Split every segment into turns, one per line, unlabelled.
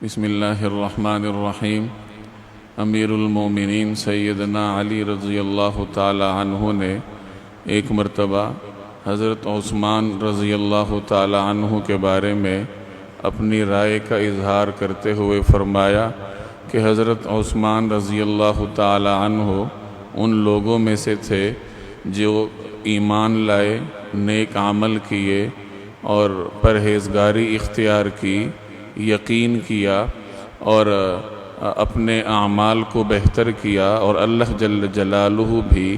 بسم اللہ الرحمن الرحیم۔ امیر المومنین سیدنا علی رضی اللہ تعالی عنہ نے ایک مرتبہ حضرت عثمان رضی اللہ تعالی عنہ کے بارے میں اپنی رائے کا اظہار کرتے ہوئے فرمایا کہ حضرت عثمان رضی اللہ تعالی عنہ ان لوگوں میں سے تھے جو ایمان لائے، نیک عمل کیے اور پرہیزگاری اختیار کی، یقین کیا اور اپنے اعمال کو بہتر کیا، اور اللہ جل جلالہ بھی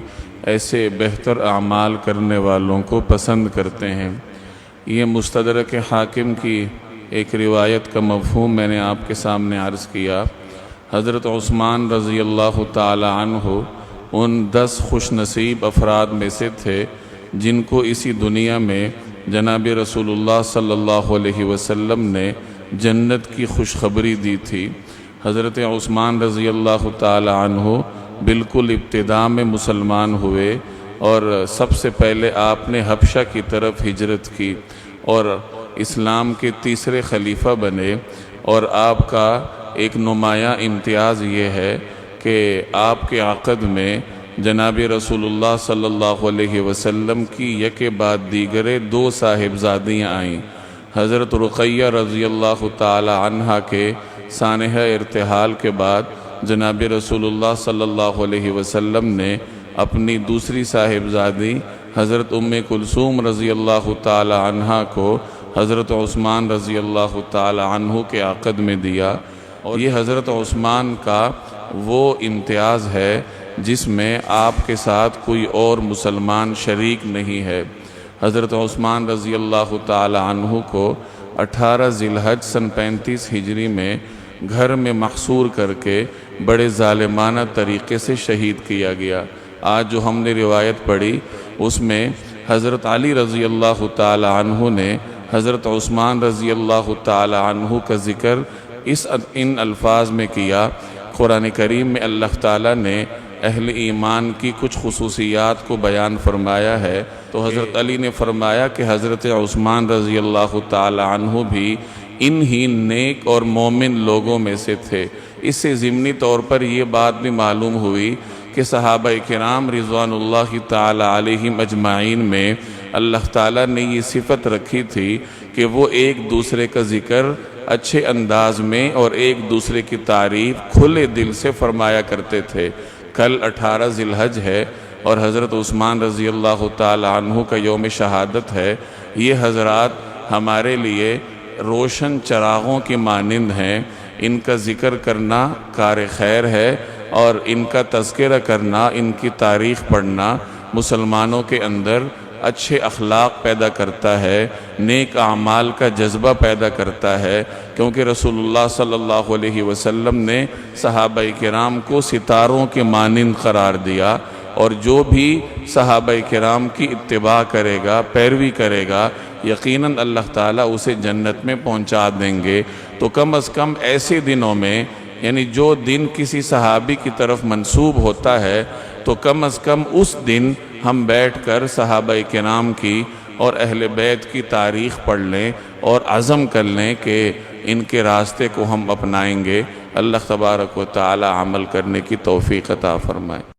ایسے بہتر اعمال کرنے والوں کو پسند کرتے ہیں۔ یہ مستدرک حاکم کی ایک روایت کا مفہوم میں نے آپ کے سامنے عرض کیا۔ حضرت عثمان رضی اللہ تعالی عنہ ان 10 خوش نصیب افراد میں سے تھے جن کو اسی دنیا میں جناب رسول اللہ صلی اللہ علیہ وسلم نے جنت کی خوشخبری دی تھی۔ حضرت عثمان رضی اللہ تعالی عنہ بالکل ابتداء میں مسلمان ہوئے اور سب سے پہلے آپ نے حبشہ کی طرف ہجرت کی اور اسلام کے تیسرے خلیفہ بنے، اور آپ کا ایک نمایاں امتیاز یہ ہے کہ آپ کے عقد میں جناب رسول اللہ صلی اللہ علیہ وسلم کی یکے بعد دیگرے 2 صاحبزادیاں آئیں۔ حضرت رقیہ رضی اللہ تعالی عنہ کے سانحہ ارتحال کے بعد جناب رسول اللہ صلی اللہ علیہ وسلم نے اپنی دوسری صاحبزادی حضرت ام کلثوم رضی اللہ تعالی عنہ کو حضرت عثمان رضی اللہ تعالی عنہ کے عقد میں دیا، اور یہ حضرت عثمان کا وہ امتیاز ہے جس میں آپ کے ساتھ کوئی اور مسلمان شریک نہیں ہے۔ حضرت عثمان رضی اللہ تعالی عنہ کو 18 ذی الحج سن 35 ہجری میں گھر میں محصور کر کے بڑے ظالمانہ طریقے سے شہید کیا گیا۔ آج جو ہم نے روایت پڑھی اس میں حضرت علی رضی اللہ تعالی عنہ نے حضرت عثمان رضی اللہ تعالی عنہ کا ذکر ان الفاظ میں کیا۔ قرآن کریم میں اللہ تعالیٰ نے اہل ایمان کی کچھ خصوصیات کو بیان فرمایا ہے، تو حضرت علی نے فرمایا کہ حضرت عثمان رضی اللہ تعالی عنہ بھی انہی نیک اور مومن لوگوں میں سے تھے۔ اس سے ضمنی طور پر یہ بات بھی معلوم ہوئی کہ صحابہ کرام رضوان اللہ تعالی علیہم اجمعین میں اللہ تعالیٰ نے یہ صفت رکھی تھی کہ وہ ایک دوسرے کا ذکر اچھے انداز میں اور ایک دوسرے کی تعریف کھلے دل سے فرمایا کرتے تھے۔ کل 18 ذی الحج ہے اور حضرت عثمان رضی اللہ تعالی عنہ کا یوم شہادت ہے۔ یہ حضرات ہمارے لیے روشن چراغوں کی مانند ہیں، ان کا ذکر کرنا کار خیر ہے، اور ان کا تذکرہ کرنا، ان کی تاریخ پڑھنا مسلمانوں کے اندر اچھے اخلاق پیدا کرتا ہے، نیک اعمال کا جذبہ پیدا کرتا ہے، کیونکہ رسول اللہ صلی اللہ علیہ وسلم نے صحابہ کرام کو ستاروں کے مانند قرار دیا، اور جو بھی صحابہ کرام کی اتباع کرے گا، پیروی کرے گا، یقیناً اللہ تعالیٰ اسے جنت میں پہنچا دیں گے۔ تو کم از کم ایسے دنوں میں، یعنی جو دن کسی صحابی کی طرف منسوب ہوتا ہے، تو کم از کم اس دن ہم بیٹھ کر صحابہ کرام کی اور اہل بیت کی تاریخ پڑھ لیں اور عزم کر لیں کہ ان کے راستے کو ہم اپنائیں گے۔ اللہ تبارک و تعالی عمل کرنے کی توفیق عطا فرمائے۔